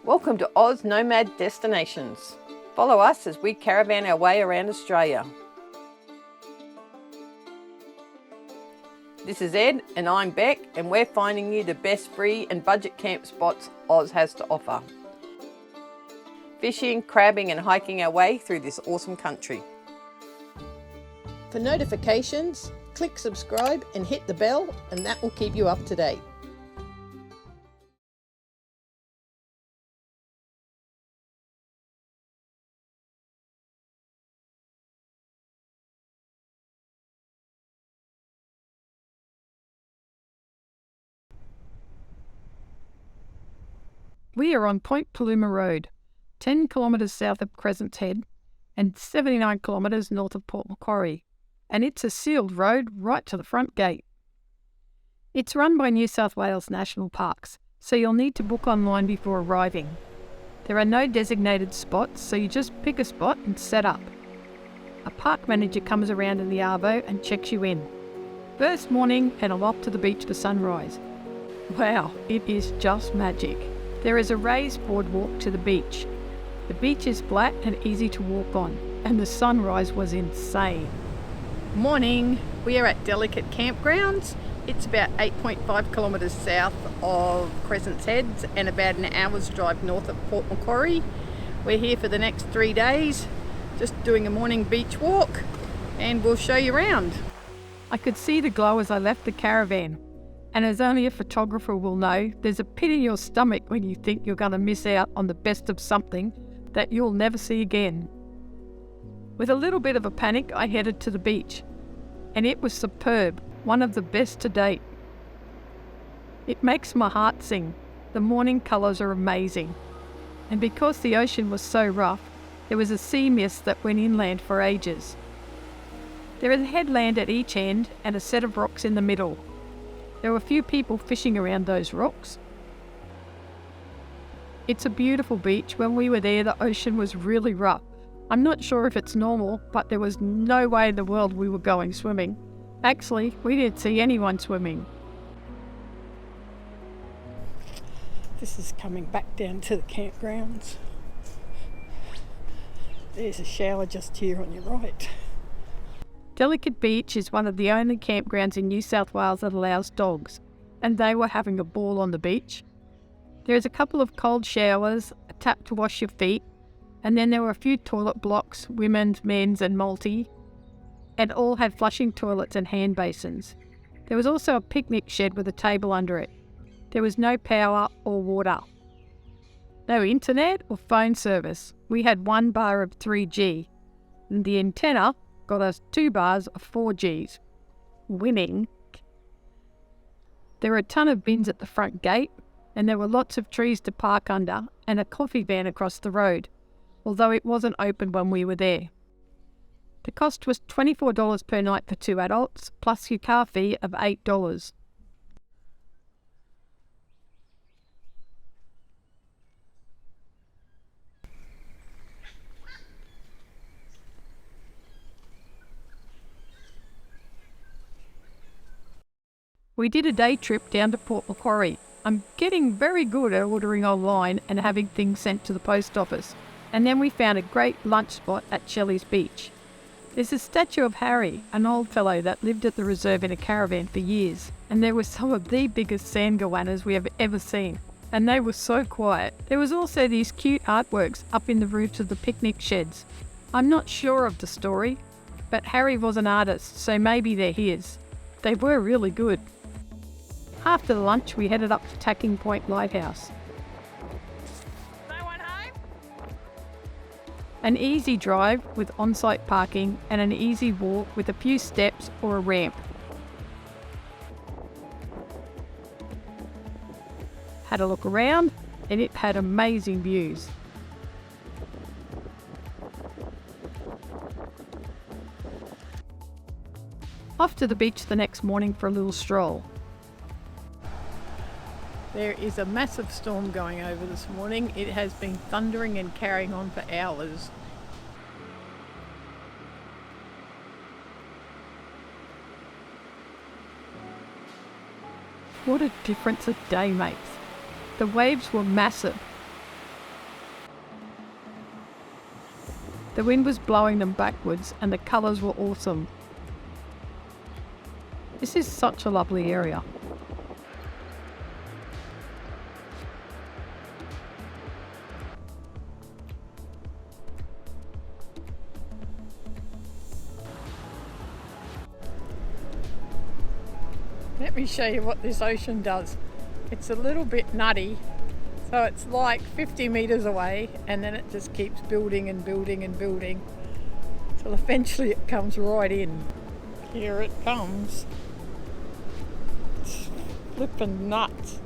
Welcome to Aussie Nomad Destinations. Follow us as we caravan our way around Australia. This is Ed and I'm Bec, and we're finding you the best free and budget camp spots Oz has to offer. Fishing, crabbing and hiking our way through this awesome country. For notifications, click subscribe and hit the bell, and that will keep you up to date. We are on Point Paloma Road, 10 kilometres south of Crescent Head and 79 kilometres north of Port Macquarie, and it's a sealed road right to the front gate. It's run by New South Wales National Parks, so you'll need to book online before arriving. There are no designated spots, so you just pick a spot and set up. A park manager comes around in the arvo and checks you in. First morning, and I'm off to the beach for sunrise. Wow, it is just magic. There is a raised boardwalk to the beach. The beach is flat and easy to walk on, and the sunrise was insane. Morning, we are at Delicate Campgrounds. It's about 8.5 kilometres south of Crescent Head and about an hour's drive north of Port Macquarie. We're here for the next 3 days, just doing a morning beach walk, and we'll show you around. I could see the glow as I left the caravan. And as only a photographer will know, there's a pit in your stomach when you think you're going to miss out on the best of something that you'll never see again. With a little bit of a panic, I headed to the beach, and it was superb, one of the best to date. It makes my heart sing. The morning colours are amazing. And because the ocean was so rough, there was a sea mist that went inland for ages. There is a headland at each end and a set of rocks in the middle. There were a few people fishing around those rocks. It's a beautiful beach. When we were there, the ocean was really rough. I'm not sure if it's normal, but there was no way in the world we were going swimming. Actually, we didn't see anyone swimming. This is coming back down to the campgrounds. There's a shower just here on your right. Delicate Beach is one of the only campgrounds in New South Wales that allows dogs, and they were having a ball on the beach. There is a couple of cold showers, a tap to wash your feet, and then there were a few toilet blocks, women's, men's and multi, and all had flushing toilets and hand basins. There was also a picnic shed with a table under it. There was no power or water. No internet or phone service. We had 1 bar of 3G, and the antenna got us 2 bars of 4Gs. Winning. There were a ton of bins at the front gate, and there were lots of trees to park under and a coffee van across the road, although it wasn't open when we were there. The cost was $24 per night for 2 adults, plus your car fee of $8. We did a day trip down to Port Macquarie. I'm getting very good at ordering online and having things sent to the post office. And then we found a great lunch spot at Shelleys Beach. There's a statue of Harry, an old fellow that lived at the reserve in a caravan for years. And there were some of the biggest sand goannas we have ever seen. And they were so quiet. There was also these cute artworks up in the roofs of the picnic sheds. I'm not sure of the story, but Harry was an artist, so maybe they're his. They were really good. After lunch, we headed up to Tacking Point Lighthouse. Someone home? An easy drive with on-site parking and an easy walk with a few steps or a ramp. Had a look around and it had amazing views. Off to the beach the next morning for a little stroll. There is a massive storm going over this morning. It has been thundering and carrying on for hours. What a difference a day makes. The waves were massive. The wind was blowing them backwards and the colours were awesome. This is such a lovely area. Let me show you what this ocean does. It's a little bit nutty, so it's like 50 metres away and then it just keeps building and building and building till eventually it comes right in. Here it comes. It's flipping nuts.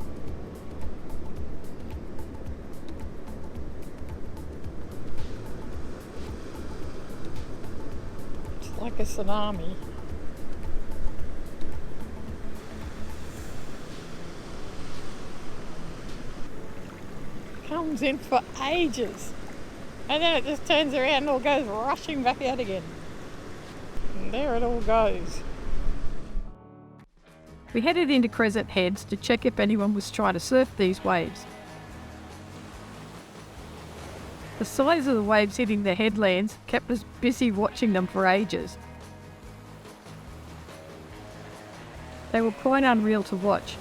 It's like a tsunami. Comes in for ages and then it just turns around and all goes rushing back out again. And there it all goes. We headed into Crescent Heads to check if anyone was trying to surf these waves. The size of the waves hitting the headlands kept us busy watching them for ages. They were quite unreal to watch.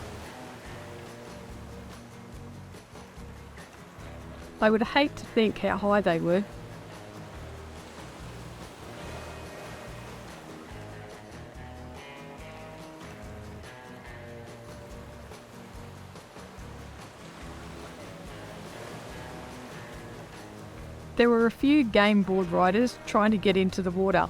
I would hate to think how high they were. There were a few game board riders trying to get into the water.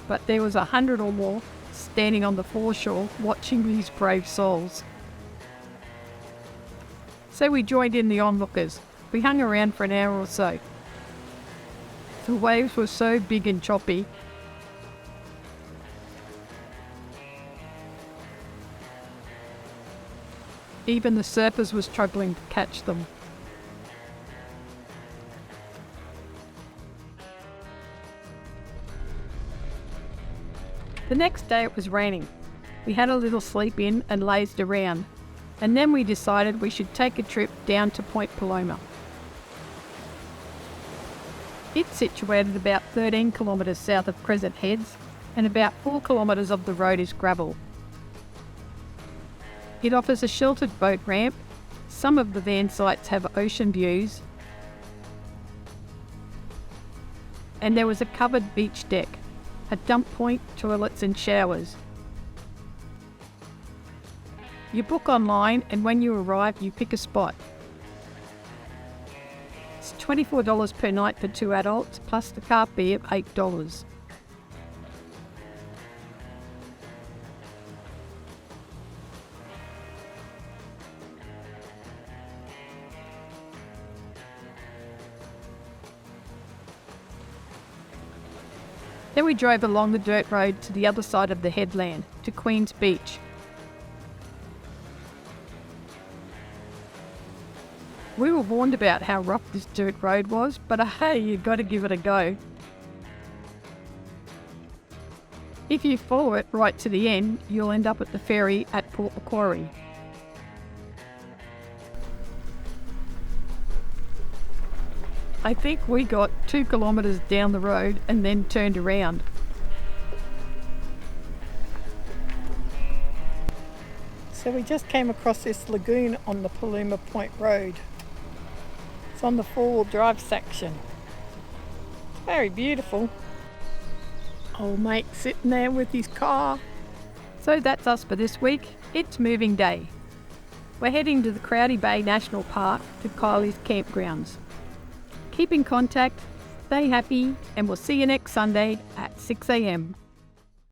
But there was 100 or more standing on the foreshore watching these brave souls. So we joined in the onlookers. We hung around for an hour or so. The waves were so big and choppy. Even the surfers were struggling to catch them. The next day it was raining. We had a little sleep in and lazed around, and then we decided we should take a trip down to Point Paloma. It's situated about 13 kilometres south of Crescent Heads, and about 4 kilometres of the road is gravel. It offers a sheltered boat ramp. Some of the van sites have ocean views, and there was a covered beach deck, a dump point, toilets and showers. You book online and when you arrive you pick a spot. It's $24 per night for 2 adults plus the car fee of $8. Then we drove along the dirt road to the other side of the headland, to Queen's Beach. We were warned about how rough this dirt road was, but hey, you've got to give it a go. If you follow it right to the end, you'll end up at the ferry at Port Macquarie. I think we got 2 kilometres down the road and then turned around. So we just came across this lagoon on the Paloma Point Road. It's on the 4-wheel drive section. It's very beautiful. Old mate sitting there with his car. So that's us for this week. It's moving day. We're heading to the Crowdy Bay National Park to Shelleys Campgrounds. Keep in contact, stay happy, and we'll see you next Sunday at 6 a.m.